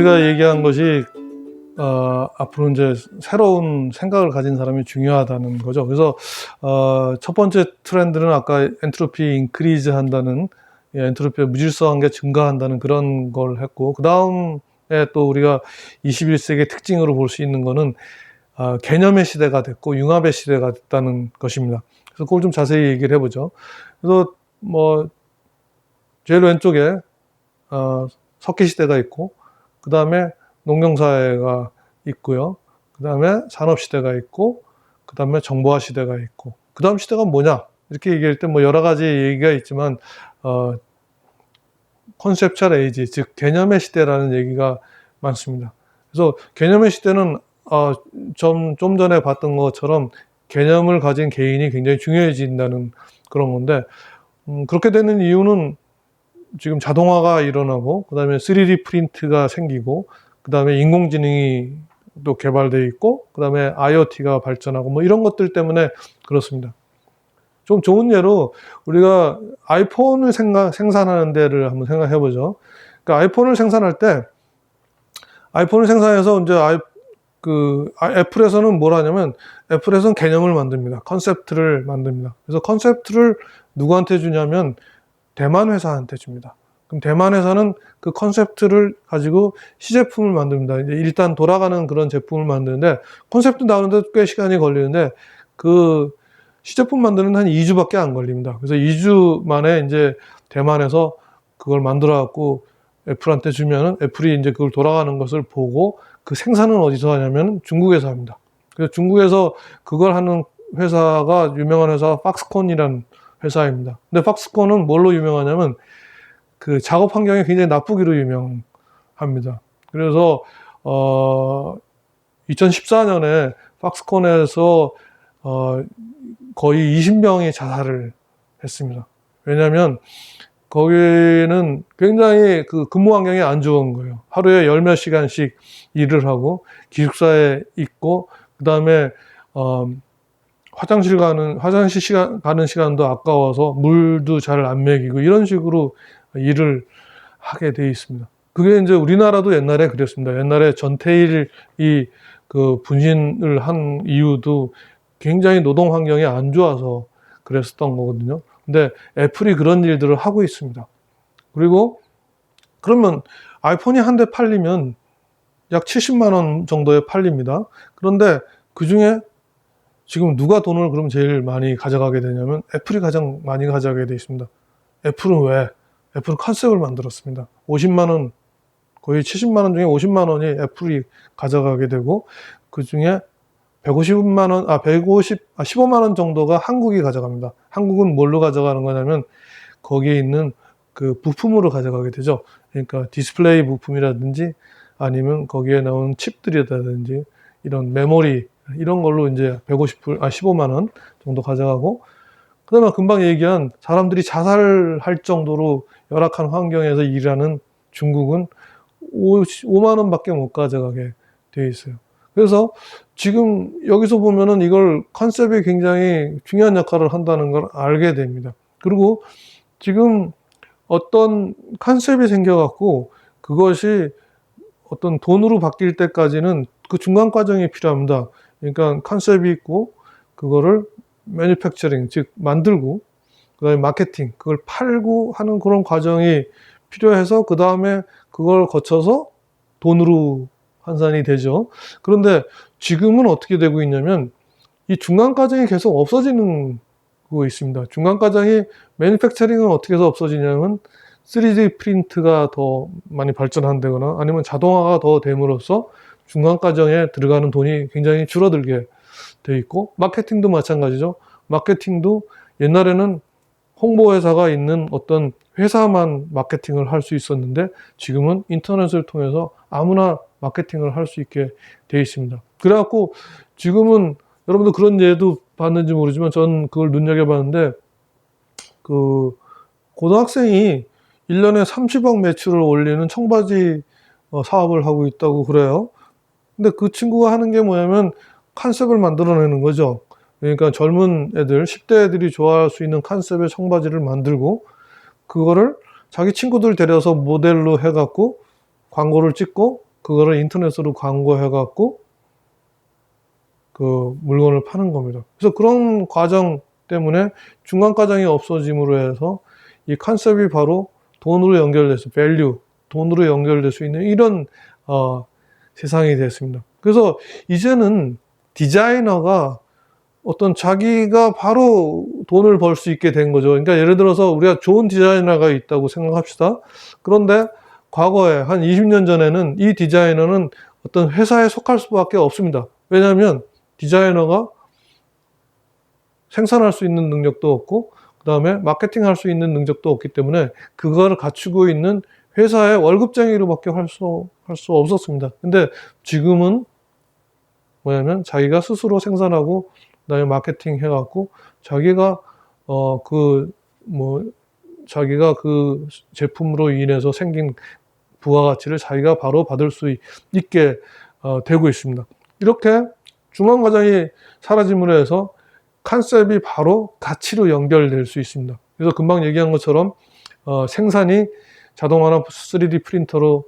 우리가 얘기한 것이 앞으로 이제 새로운 생각을 가진 사람이 중요하다는 거죠. 그래서 첫 번째 트렌드는 아까 엔트로피 인크리즈 한다는, 엔트로피의 무질서한 게 증가한다는 그런 걸 했고, 그 다음에 또 우리가 21세기의 특징으로 볼 수 있는 거는 개념의 시대가 됐고 융합의 시대가 됐다는 것입니다. 그래서 그걸 좀 자세히 얘기를 해보죠. 그래서 제일 왼쪽에 석기 시대가 있고, 그 다음에 농경사회가 있고요. 그 다음에 산업시대가 있고, 그 다음에 정보화 시대가 있고, 그 다음 시대가 뭐냐? 이렇게 얘기할 때 여러 가지 얘기가 있지만, 컨셉츄얼 에이지, 즉 개념의 시대라는 얘기가 많습니다. 그래서 개념의 시대는 좀 전에 봤던 것처럼 개념을 가진 개인이 굉장히 중요해진다는 그런 건데, 그렇게 되는 이유는 지금 자동화가 일어나고, 그 다음에 3D 프린트가 생기고, 그 다음에 인공지능이 또 개발되어 있고, 그 다음에 IoT가 발전하고 이런 것들 때문에 그렇습니다. 좀 좋은 예로 우리가 아이폰을 생산하는 데를 한번 생각해 보죠. 그러니까 아이폰을 생산할 때, 아이폰을 생산해서 이제 애플에서는 뭘 하냐면, 애플에서는 개념을 만듭니다. 컨셉트를 만듭니다. 그래서 컨셉트를 누구한테 주냐면 대만 회사한테 줍니다. 그럼 대만 회사는 그 컨셉트를 가지고 시제품을 만듭니다. 이제 일단 돌아가는 그런 제품을 만드는데, 컨셉트 나오는데 꽤 시간이 걸리는데, 그 시제품 만드는 한 2주밖에 안 걸립니다. 그래서 2주 만에 이제 대만에서 그걸 만들어 갖고 애플한테 주면은 애플이 이제 그걸 돌아가는 것을 보고, 그 생산은 어디서 하냐면 중국에서 합니다. 그래서 중국에서 그걸 하는 회사가, 유명한 회사가 팍스콘이라는 회사입니다. 근데 팍스콘은 뭘로 유명하냐면 그 작업 환경이 굉장히 나쁘기로 유명합니다. 그래서 2014년에 팍스콘에서 거의 20명이 자살을 했습니다. 왜냐하면 거기는 굉장히 그 근무 환경이 안 좋은 거예요. 하루에 열 몇 시간씩 일을 하고 기숙사에 있고, 그 다음에 화장실 가는 시간도 아까워서 물도 잘 안 먹이고 이런 식으로 일을 하게 돼 있습니다. 그게 이제 우리나라도 옛날에 그랬습니다. 옛날에 전태일이 그 분신을 한 이유도 굉장히 노동 환경이 안 좋아서 그랬었던 거거든요. 근데 애플이 그런 일들을 하고 있습니다. 그리고 그러면 아이폰이 한 대 팔리면 약 70만 원 정도에 팔립니다. 그런데 그 중에 지금 누가 돈을 그럼 제일 많이 가져가게 되냐면 애플이 가장 많이 가져가게 돼 있습니다. 애플은 왜? 애플은 컨셉을 만들었습니다. 50만 원, 거의 70만 원 중에 50만 원이 애플이 가져가게 되고, 그 중에 15만 원 정도가 한국이 가져갑니다. 한국은 뭘로 가져가는 거냐면 거기에 있는 그 부품으로 가져가게 되죠. 그러니까 디스플레이 부품이라든지 아니면 거기에 나온 칩들이라든지 이런 메모리, 이런 걸로 이제 15만 원 정도 가져가고, 그 다음에 금방 얘기한 사람들이 자살할 정도로 열악한 환경에서 일하는 중국은 5만 원밖에 못 가져가게 되어 있어요. 그래서 지금 여기서 보면은 이걸 컨셉이 굉장히 중요한 역할을 한다는 걸 알게 됩니다. 그리고 지금 어떤 컨셉이 생겨갖고 그것이 어떤 돈으로 바뀔 때까지는 그 중간 과정이 필요합니다. 그러니까 컨셉이 있고 그거를 매니팩처링, 즉 만들고, 그 다음에 마케팅, 그걸 팔고 하는 그런 과정이 필요해서 그 다음에 그걸 거쳐서 돈으로 환산이 되죠. 그런데 지금은 어떻게 되고 있냐면 이 중간 과정이 계속 없어지는 거 있습니다. 중간 과정이, 매니팩처링은 어떻게 해서 없어지냐면 3D 프린트가 더 많이 발전한다거나 아니면 자동화가 더 됨으로써 중간 과정에 들어가는 돈이 굉장히 줄어들게 돼 있고, 마케팅도 마찬가지죠. 마케팅도 옛날에는 홍보회사가 있는 어떤 회사만 마케팅을 할 수 있었는데 지금은 인터넷을 통해서 아무나 마케팅을 할 수 있게 돼 있습니다. 그래갖고 지금은 여러분들 그런 예도 봤는지 모르지만 전 그걸 눈여겨봤는데, 그 고등학생이 1년에 30억 매출을 올리는 청바지 사업을 하고 있다고 그래요. 근데 그 친구가 하는 게 뭐냐면 컨셉을 만들어내는 거죠. 그러니까 젊은 애들, 10대 애들이 좋아할 수 있는 컨셉의 청바지를 만들고 그거를 자기 친구들 데려서 모델로 해갖고 광고를 찍고 그거를 인터넷으로 광고해갖고 그 물건을 파는 겁니다. 그래서 그런 과정 때문에 중간 과정이 없어짐으로 해서 이 컨셉이 바로 돈으로 연결돼서 밸류, 돈으로 연결될 수 있는 이런 세상이 됐습니다. 그래서 이제는 디자이너가 어떤 자기가 바로 돈을 벌 수 있게 된 거죠. 그러니까 예를 들어서 우리가 좋은 디자이너가 있다고 생각합시다. 그런데 과거에 한 20년 전에는 이 디자이너는 어떤 회사에 속할 수밖에 없습니다. 왜냐하면 디자이너가 생산할 수 있는 능력도 없고 그 다음에 마케팅할 수 있는 능력도 없기 때문에 그거를 갖추고 있는 회사의 월급쟁이로밖에 할 수 없었습니다. 근데 지금은 뭐냐면 자기가 스스로 생산하고 그다음에 마케팅 해갖고 자기가 자기가 그 제품으로 인해서 생긴 부가가치를 자기가 바로 받을 수 있게 되고 있습니다. 이렇게 중간 과정이 사라짐으로 해서 컨셉이 바로 가치로 연결될 수 있습니다. 그래서 금방 얘기한 것처럼 생산이 자동화나 3D 프린터로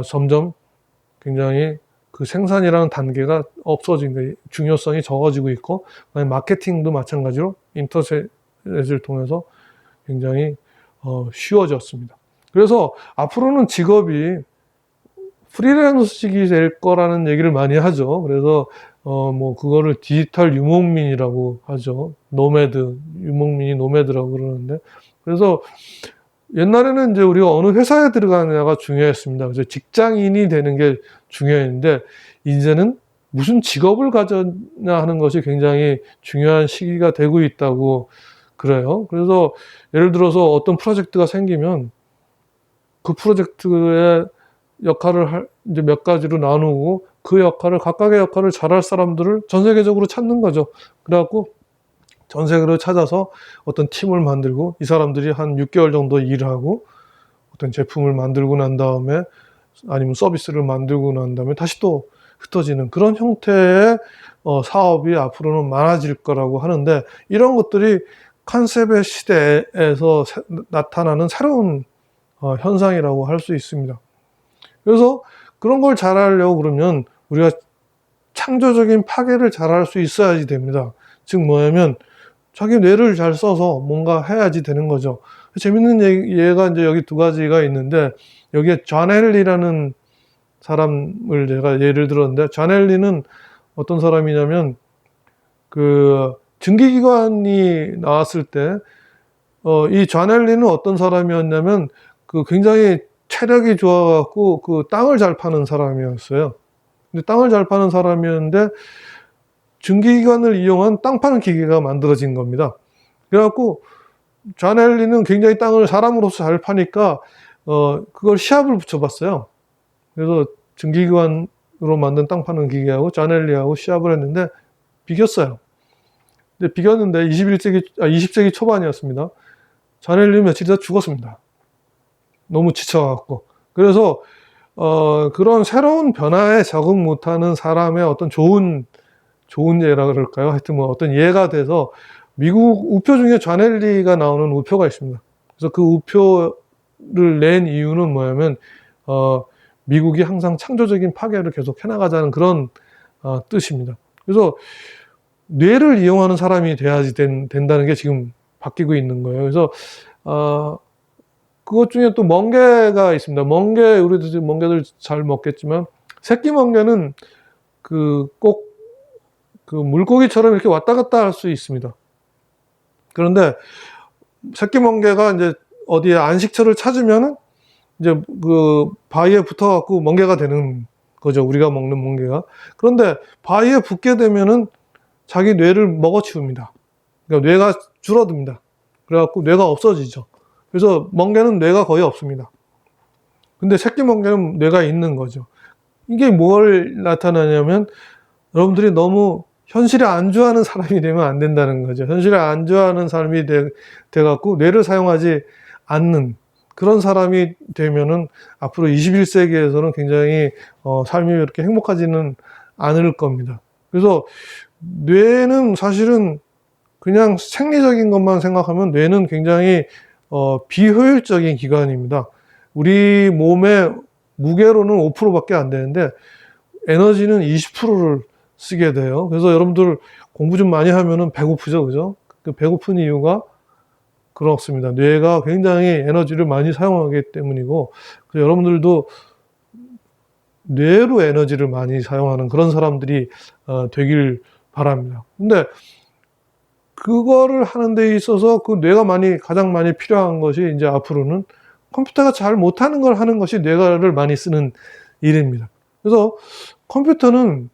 점점 굉장히 그 생산이라는 단계가 없어진 거예요. 중요성이 적어지고 있고, 마케팅도 마찬가지로 인터넷을 통해서 굉장히 쉬워졌습니다. 그래서 앞으로는 직업이 프리랜서식이 될 거라는 얘기를 많이 하죠. 그래서 그거를 디지털 유목민이라고 하죠. 노매드, 유목민이 노매드라고 그러는데, 그래서 옛날에는 이제 우리가 어느 회사에 들어가느냐가 중요했습니다. 그래서 직장인이 되는 게 중요했는데, 이제는 무슨 직업을 가졌냐 하는 것이 굉장히 중요한 시기가 되고 있다고 그래요. 그래서 예를 들어서 어떤 프로젝트가 생기면 그 프로젝트의 역할을 이제 몇 가지로 나누고 그 역할을, 각각의 역할을 잘할 사람들을 전 세계적으로 찾는 거죠. 그래갖고 전 세계로 찾아서 어떤 팀을 만들고 이 사람들이 한 6개월 정도 일하고 어떤 제품을 만들고 난 다음에 아니면 서비스를 만들고 난 다음에 다시 또 흩어지는 그런 형태의 사업이 앞으로는 많아질 거라고 하는데, 이런 것들이 컨셉의 시대에서 나타나는 새로운 현상이라고 할 수 있습니다. 그래서 그런 걸 잘하려고 그러면 우리가 창조적인 파괴를 잘할 수 있어야지 됩니다. 즉 뭐냐면 자기 뇌를 잘 써서 뭔가 해야지 되는 거죠. 재밌는 예가 이제 여기 두 가지가 있는데, 여기에 존 헨리라는 사람을 제가 예를 들었는데, 존 헨리는 어떤 사람이냐면 그 증기기관이 나왔을 때 이 존 헨리는 어떤 사람이었냐면 그 굉장히 체력이 좋아갖고 그 땅을 잘 파는 사람이었어요. 근데 땅을 잘 파는 사람이었는데 증기기관을 이용한 땅 파는 기계가 만들어진 겁니다. 그래갖고 존 헨리는 굉장히 땅을 사람으로서 잘 파니까 그걸 시합을 붙여봤어요. 그래서 증기기관으로 만든 땅 파는 기계하고 존 헨리하고 시합을 했는데 비겼어요. 근데 비겼는데 20세기 초반이었습니다. 존 헨리는 며칠 있다 죽었습니다. 너무 지쳐갖고. 그래서 그런 새로운 변화에 적응 못하는 사람의 어떤 좋은 예라 그럴까요? 하여튼 뭐 어떤 예가 돼서 미국 우표 중에 존 헨리가 나오는 우표가 있습니다. 그래서 그 우표를 낸 이유는 뭐냐면 미국이 항상 창조적인 파괴를 계속 해나가자는 그런 뜻입니다. 그래서 뇌를 이용하는 사람이 돼야지 된다는 게 지금 바뀌고 있는 거예요. 그래서 그것 중에 또 멍게가 있습니다. 멍게, 우리도 멍게들 잘 먹겠지만 새끼 멍게는 꼭 물고기처럼 이렇게 왔다 갔다 할 수 있습니다. 그런데 새끼 멍게가 이제 어디에 안식처를 찾으면은 이제 그 바위에 붙어갖고 멍게가 되는 거죠. 우리가 먹는 멍게가. 그런데 바위에 붙게 되면은 자기 뇌를 먹어치웁니다. 그러니까 뇌가 줄어듭니다. 그래갖고 뇌가 없어지죠. 그래서 멍게는 뇌가 거의 없습니다. 근데 새끼 멍게는 뇌가 있는 거죠. 이게 뭘 나타나냐면 여러분들이 너무 현실에 안주하는 사람이 되면 안 된다는 거죠. 현실에 안주하는 사람이 돼갖고 뇌를 사용하지 않는 그런 사람이 되면은 앞으로 21세기에서는 굉장히 삶이 이렇게 행복하지는 않을 겁니다. 그래서 뇌는 사실은 그냥 생리적인 것만 생각하면 뇌는 굉장히 비효율적인 기관입니다. 우리 몸의 무게로는 5%밖에 안 되는데 에너지는 20%를 쓰게 돼요. 그래서 여러분들 공부 좀 많이 하면은 배고프죠, 그죠? 그 배고픈 이유가 그렇습니다. 뇌가 굉장히 에너지를 많이 사용하기 때문이고, 그래서 여러분들도 뇌로 에너지를 많이 사용하는 그런 사람들이 되길 바랍니다. 근데 그거를 하는 데 있어서 그 뇌가 가장 많이 필요한 것이 이제 앞으로는 컴퓨터가 잘 못하는 걸 하는 것이 뇌를 많이 쓰는 일입니다. 그래서 컴퓨터는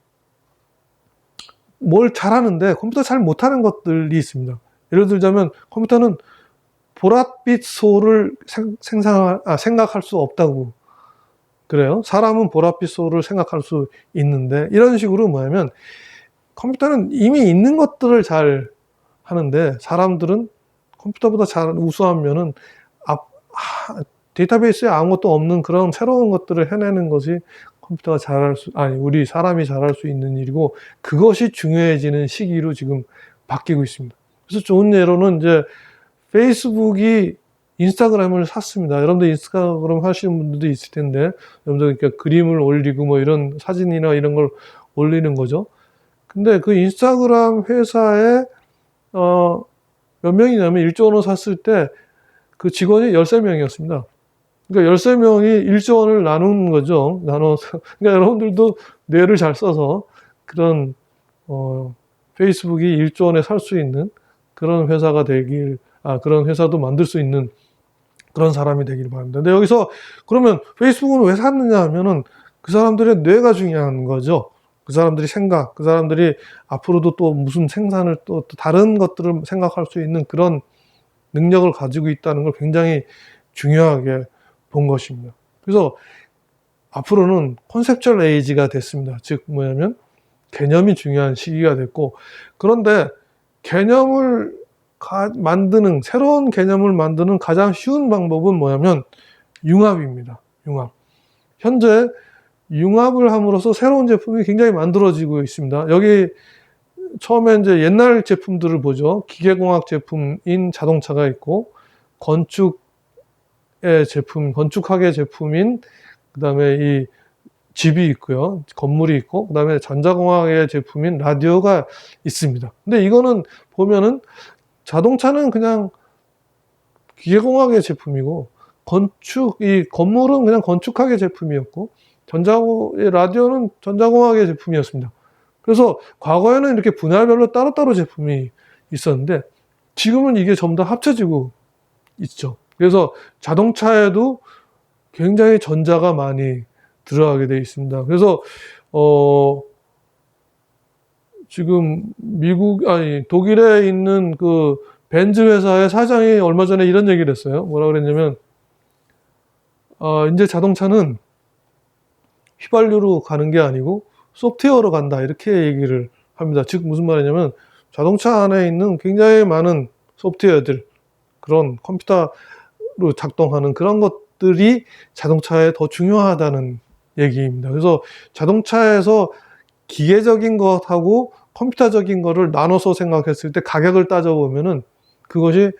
뭘 잘하는데 컴퓨터 잘 못하는 것들이 있습니다. 예를 들자면 컴퓨터는 보랏빛 소를 생각할 수 없다고 그래요. 사람은 보랏빛 소를 생각할 수 있는데, 이런 식으로 뭐냐면 컴퓨터는 이미 있는 것들을 잘 하는데 사람들은 컴퓨터보다 잘 우수한 면은 데이터베이스에 아무것도 없는 그런 새로운 것들을 해내는 것이 컴퓨터가 우리 사람이 잘할 수 있는 일이고, 그것이 중요해지는 시기로 지금 바뀌고 있습니다. 그래서 좋은 예로는 이제 페이스북이 인스타그램을 샀습니다. 여러분들 인스타그램 하시는 분들도 있을 텐데, 여러분들 그러니까 그림을 올리고 뭐 이런 사진이나 이런 걸 올리는 거죠. 근데 그 인스타그램 회사에 몇 명이냐면 1조 원을 샀을 때 그 직원이 13명이었습니다. 그러니까 13명이 1조 원을 나눈 거죠. 나눠서. 그러니까 여러분들도 뇌를 잘 써서 그런 페이스북이 1조 원에 살 수 있는 그런 회사가 그런 회사도 만들 수 있는 그런 사람이 되길 바랍니다. 근데 여기서 그러면 페이스북은 왜 샀느냐 하면은 그 사람들의 뇌가 중요한 거죠. 그 사람들이 그 사람들이 앞으로도 또 무슨 생산을 또 다른 것들을 생각할 수 있는 그런 능력을 가지고 있다는 걸 굉장히 중요하게 본 것입니다. 그래서 앞으로는 컨셉츄얼 에이지가 됐습니다. 즉 뭐냐면 개념이 중요한 시기가 됐고, 그런데 새로운 개념을 만드는 가장 쉬운 방법은 뭐냐면 융합입니다. 융합. 현재 융합을 함으로써 새로운 제품이 굉장히 만들어지고 있습니다. 여기 처음에 이제 옛날 제품들을 보죠. 기계공학 제품인 자동차가 있고, 건축학의 제품인 그다음에 이 집이 있고요. 건물이 있고, 그다음에 전자공학의 제품인 라디오가 있습니다. 근데 이거는 보면은 자동차는 그냥 기계공학의 제품이고, 이 건물은 그냥 건축학의 제품이었고, 라디오는 전자공학의 제품이었습니다. 그래서 과거에는 이렇게 분야별로 따로따로 제품이 있었는데 지금은 이게 전부 다 합쳐지고 있죠. 그래서 자동차에도 굉장히 전자가 많이 들어가게 되어 있습니다. 그래서 지금 독일에 있는 그 벤츠 회사의 사장이 얼마 전에 이런 얘기를 했어요. 뭐라 그랬냐면 이제 자동차는 휘발유로 가는 게 아니고 소프트웨어로 간다, 이렇게 얘기를 합니다. 즉 무슨 말이냐면 자동차 안에 있는 굉장히 많은 소프트웨어들, 그런 컴퓨터로 작동하는 그런 것들이 자동차에 더 중요하다는 얘기입니다. 그래서 자동차에서 기계적인 것하고 컴퓨터적인 거를 나눠서 생각했을 때 가격을 따져보면은 그것이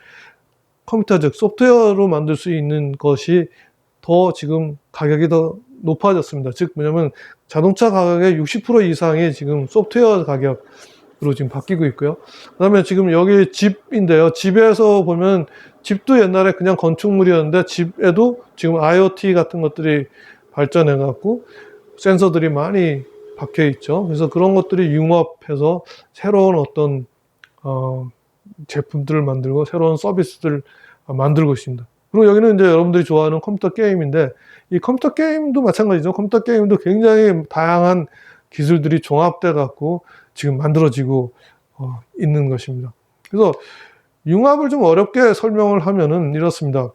즉 소프트웨어로 만들 수 있는 것이 더 지금 가격이 더 높아졌습니다. 즉 뭐냐면 자동차 가격의 60% 이상이 지금 소프트웨어 가격으로 지금 바뀌고 있고요. 그 다음에 지금 여기 집인데요. 집에서 보면 집도 옛날에 그냥 건축물이었는데 집에도 지금 IoT 같은 것들이 발전해 갖고 센서들이 많이 박혀 있죠. 그래서 그런 것들이 융합해서 새로운 어떤 제품들을 만들고 새로운 서비스들을 만들고 있습니다. 그리고 여기는 이제 여러분들이 좋아하는 컴퓨터 게임인데, 이 컴퓨터 게임도 마찬가지죠. 컴퓨터 게임도 굉장히 다양한 기술들이 종합돼 갖고 지금 만들어지고 있는 것입니다. 그래서 융합을 좀 어렵게 설명을 하면은 이렇습니다.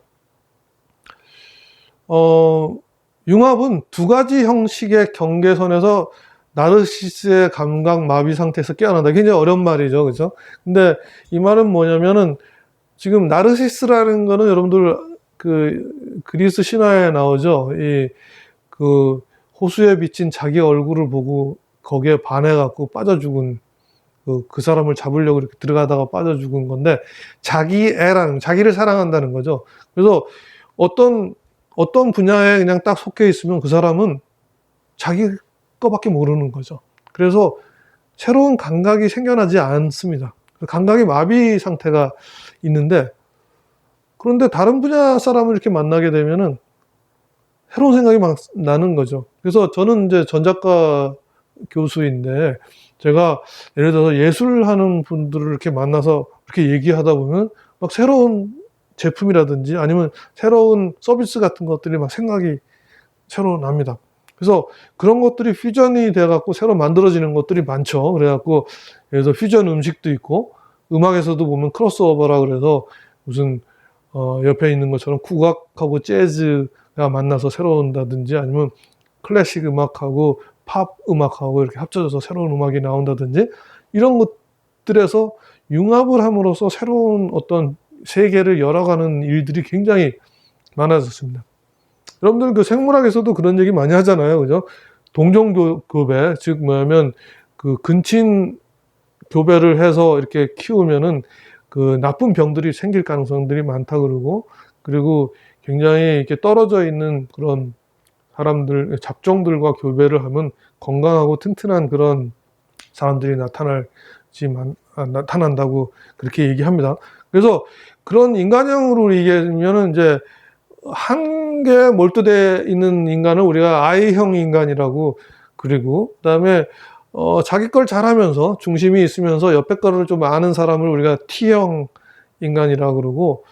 융합은 두 가지 형식의 경계선에서 나르시스의 감각 마비 상태에서 깨어난다. 굉장히 어려운 말이죠. 그죠? 근데 이 말은 뭐냐면은 지금 나르시스라는 거는 여러분들 그리스 신화에 나오죠. 호수에 비친 자기 얼굴을 보고 거기에 반해갖고 빠져 죽은 그 사람을 잡으려고 이렇게 들어가다가 빠져 죽은 건데, 자기를 사랑한다는 거죠. 그래서 어떤 어떤 분야에 그냥 딱 속해 있으면 그 사람은 자기 거밖에 모르는 거죠. 그래서 새로운 감각이 생겨나지 않습니다. 감각이 마비 상태가 있는데, 그런데 다른 분야 사람을 이렇게 만나게 되면은 새로운 생각이 막 나는 거죠. 그래서 저는 이제 전작가 교수인데, 제가 예를 들어서 예술하는 분들을 이렇게 만나서 이렇게 얘기하다 보면 막 새로운 제품이라든지 아니면 새로운 서비스 같은 것들이 막 생각이 새로 납니다. 그래서 그런 것들이 퓨전이 돼 갖고 새로 만들어지는 것들이 많죠. 그래 갖고 예를 들어서 퓨전 음식도 있고, 음악에서도 보면 크로스오버라 그래서 무슨 옆에 있는 것처럼 국악하고 재즈가 만나서 새로운다든지 아니면 클래식 음악하고 팝 음악하고 이렇게 합쳐져서 새로운 음악이 나온다든지, 이런 것들에서 융합을 함으로써 새로운 어떤 세계를 열어가는 일들이 굉장히 많아졌습니다. 여러분들 그 생물학에서도 그런 얘기 많이 하잖아요. 그죠? 동종교배, 즉 뭐냐면 그 근친 교배를 해서 이렇게 키우면은 그 나쁜 병들이 생길 가능성들이 많다 그러고, 그리고 굉장히 이렇게 떨어져 있는 그런 사람들, 잡종들과 교배를 하면 건강하고 튼튼한 그런 사람들이 나타난다고 그렇게 얘기합니다. 그래서 그런 인간형으로 얘기하면은 이제 한계에 몰두되어 있는 인간을 우리가 I형 인간이라고, 그리고 그다음에 자기 걸 잘하면서 중심이 있으면서 옆에 거를 좀 아는 사람을 우리가 T형 인간이라고 그러고,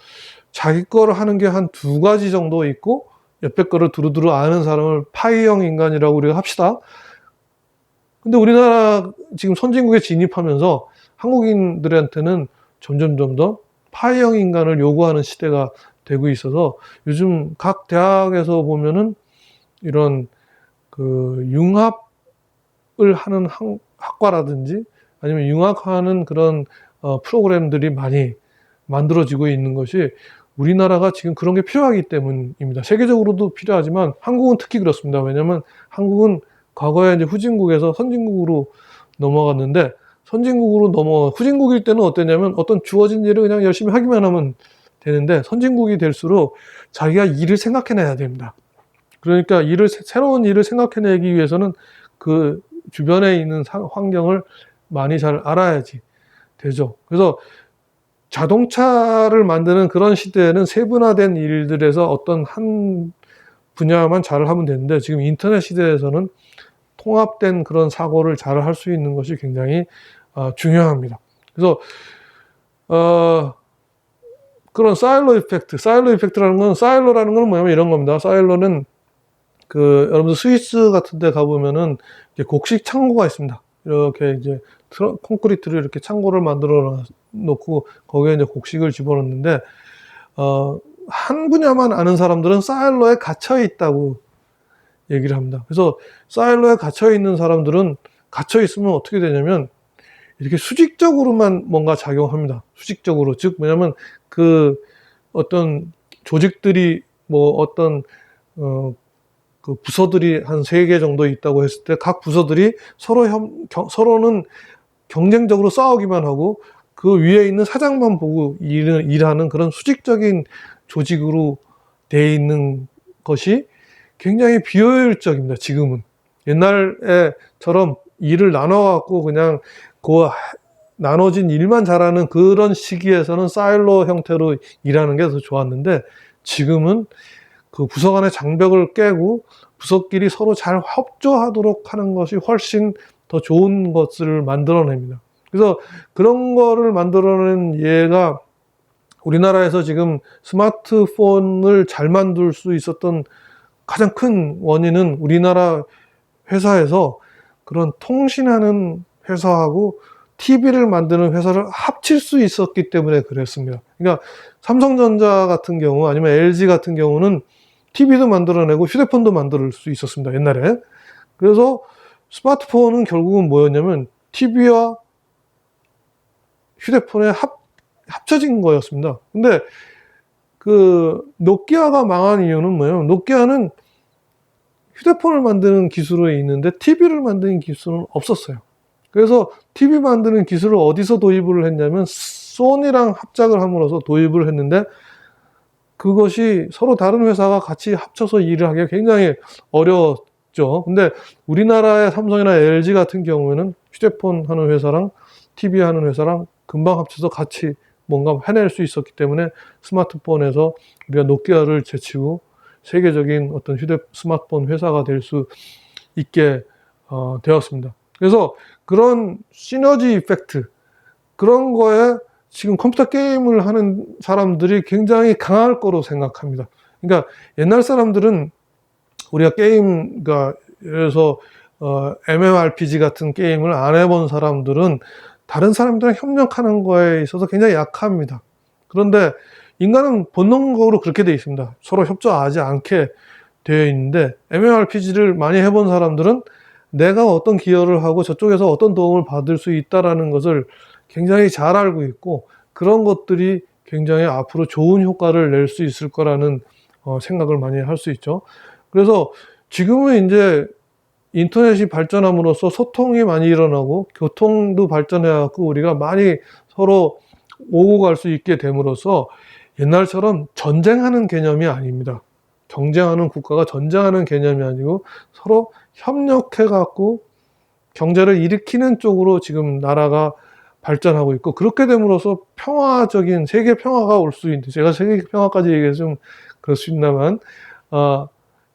자기 거를 하는 게 한 2가지 정도 있고 옆에 거를 두루두루 아는 사람을 파이형 인간이라고 우리가 합시다. 근데 우리나라 지금 선진국에 진입하면서 한국인들한테는 점점 더 파이형 인간을 요구하는 시대가 되고 있어서, 요즘 각 대학에서 보면은 이런 그 융합을 하는 학과라든지 아니면 융합하는 그런 프로그램들이 많이 만들어지고 있는 것이, 우리나라가 지금 그런 게 필요하기 때문입니다. 세계적으로도 필요하지만 한국은 특히 그렇습니다. 왜냐하면 한국은 과거에 이제 후진국에서 선진국으로 넘어갔는데, 후진국일 때는 어땠냐면 어떤 주어진 일을 그냥 열심히 하기만 하면 되는데, 선진국이 될수록 자기가 일을 생각해내야 됩니다. 그러니까 새로운 일을 생각해내기 위해서는 그 주변에 있는 환경을 많이 잘 알아야지 되죠. 그래서 자동차를 만드는 그런 시대에는 세분화된 일들에서 어떤 한 분야만 잘 하면 되는데, 지금 인터넷 시대에서는 통합된 그런 사고를 잘 할 수 있는 것이 굉장히 중요합니다. 그래서 그런 사일로 이펙트라는 건, 사일로라는 건 뭐냐면 이런 겁니다. 사일로는 여러분들 스위스 같은 데 가보면은 곡식 창고가 있습니다. 이렇게 이제 콘크리트를 이렇게 창고를 만들어 놓고 거기에 이제 곡식을 집어넣는데, 한 분야만 아는 사람들은 사일로에 갇혀 있다고 얘기를 합니다. 그래서 사일로에 갇혀 있는 사람들은, 갇혀 있으면 어떻게 되냐면 이렇게 수직적으로만 뭔가 작용합니다. 수직적으로. 즉 뭐냐면 그 어떤 조직들이 뭐 어떤 그 부서들이 한 3개 정도 있다고 했을 때, 각 부서들이 서로는 경쟁적으로 싸우기만 하고 그 위에 있는 사장만 보고 일하는 그런 수직적인 조직으로 되어 있는 것이 굉장히 비효율적입니다. 지금은 옛날에처럼 일을 나눠갖고 그냥 그 나눠진 일만 잘하는 그런 시기에서는 사일로 형태로 일하는 게 더 좋았는데, 지금은 그 부서 간의 장벽을 깨고 부서끼리 서로 잘 협조하도록 하는 것이 훨씬 더 좋은 것을 만들어냅니다. 그래서 그런 거를 만들어낸 예가, 우리나라에서 지금 스마트폰을 잘 만들 수 있었던 가장 큰 원인은 우리나라 회사에서 그런 통신하는 회사하고 TV를 만드는 회사를 합칠 수 있었기 때문에 그랬습니다. 그러니까 삼성전자 같은 경우 아니면 LG 같은 경우는 TV도 만들어내고 휴대폰도 만들 수 있었습니다, 옛날에. 그래서 스마트폰은 결국은 뭐였냐면 TV와 휴대폰에 합쳐진 거였습니다. 근데 그 노키아가 망한 이유는 뭐예요? 노키아는 휴대폰을 만드는 기술이 있는데 TV를 만드는 기술은 없었어요. 그래서 TV 만드는 기술을 어디서 도입을 했냐면 소니랑 합작을 함으로써 도입을 했는데, 그것이 서로 다른 회사가 같이 합쳐서 일을 하기가 굉장히 어려웠죠. 근데 우리나라의 삼성이나 LG 같은 경우에는 휴대폰 하는 회사랑 TV 하는 회사랑 금방 합쳐서 같이 뭔가 해낼 수 있었기 때문에 스마트폰에서 우리가 노키아를 제치고 세계적인 어떤 스마트폰 회사가 될 수 있게 되었습니다. 그래서 그런 시너지 이펙트, 그런 거에 지금 컴퓨터 게임을 하는 사람들이 굉장히 강할 거로 생각합니다. 그러니까 옛날 사람들은 우리가 게임, 그러니까 예를 들어서 MMORPG 같은 게임을 안 해본 사람들은 다른 사람들이랑 협력하는 거에 있어서 굉장히 약합니다. 그런데 인간은 본능적으로 그렇게 되어 있습니다. 서로 협조하지 않게 되어 있는데, MMORPG를 많이 해본 사람들은 내가 어떤 기여를 하고 저쪽에서 어떤 도움을 받을 수 있다는 것을 굉장히 잘 알고 있고, 그런 것들이 굉장히 앞으로 좋은 효과를 낼 수 있을 거라는 생각을 많이 할 수 있죠. 그래서 지금은 이제 인터넷이 발전함으로써 소통이 많이 일어나고 교통도 발전해갖고 우리가 많이 서로 오고 갈 수 있게 됨으로써 옛날처럼 전쟁하는 개념이 아닙니다. 경쟁하는 국가가 전쟁하는 개념이 아니고 서로 협력해갖고 경제를 일으키는 쪽으로 지금 나라가 발전하고 있고, 그렇게 됨으로써 평화적인 세계 평화가 올 수 있는, 제가 세계 평화까지 얘기해서 좀 그렇습니다만,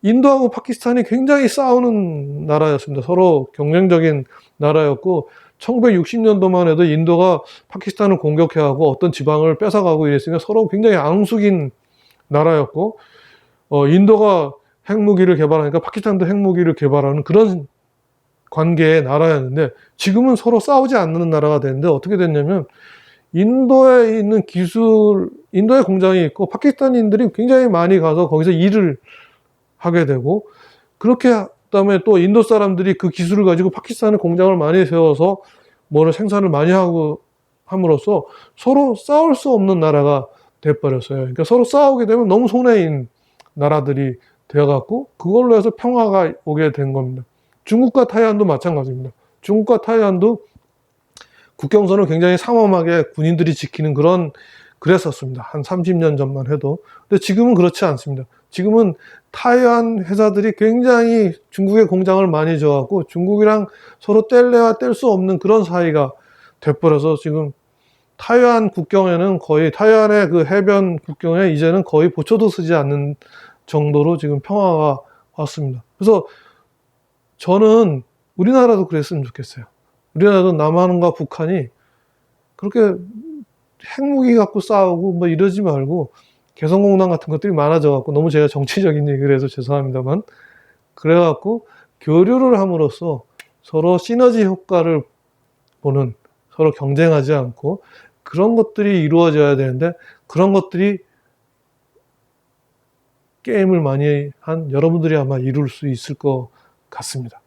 인도하고 파키스탄이 굉장히 싸우는 나라였습니다. 서로 경쟁적인 나라였고 1960년도만 해도 인도가 파키스탄을 공격해하고 어떤 지방을 뺏어가고 이랬으니까 서로 굉장히 앙숙인 나라였고, 인도가 핵무기를 개발하니까 파키스탄도 핵무기를 개발하는 그런 관계의 나라였는데, 지금은 서로 싸우지 않는 나라가 됐는데 어떻게 됐냐면, 인도에 있는 기술, 인도에 공장이 있고 파키스탄인들이 굉장히 많이 가서 거기서 일을 하게 되고, 그렇게 그다음에 또 인도 사람들이 그 기술을 가지고 파키스탄에 공장을 많이 세워서 뭐를 생산을 많이 하고 함으로써 서로 싸울 수 없는 나라가 돼버렸어요. 그러니까 서로 싸우게 되면 너무 손해인 나라들이 되어갖고 그걸로 해서 평화가 오게 된 겁니다. 중국과 타이완도 마찬가지입니다. 중국과 타이완도 국경선을 굉장히 삼엄하게 군인들이 지키는 그랬었습니다. 한 30년 전만 해도. 근데 지금은 그렇지 않습니다. 지금은 타이완 회사들이 굉장히 중국의 공장을 많이 줘갖고 중국이랑 서로 뗄래야 뗄 수 없는 그런 사이가 돼버려서 지금 타이완 국경에는 거의, 타이완의 그 해변 국경에 이제는 거의 보초도 쓰지 않는 정도로 지금 평화가 왔습니다. 그래서 저는 우리나라도 그랬으면 좋겠어요. 우리나라도 남한과 북한이 그렇게 핵무기 갖고 싸우고 뭐 이러지 말고 개성공단 같은 것들이 많아져갖고, 너무 제가 정치적인 얘기를 해서 죄송합니다만, 그래갖고 교류를 함으로써 서로 시너지 효과를 보는, 서로 경쟁하지 않고 그런 것들이 이루어져야 되는데, 그런 것들이 게임을 많이 한 여러분들이 아마 이룰 수 있을 것 같습니다.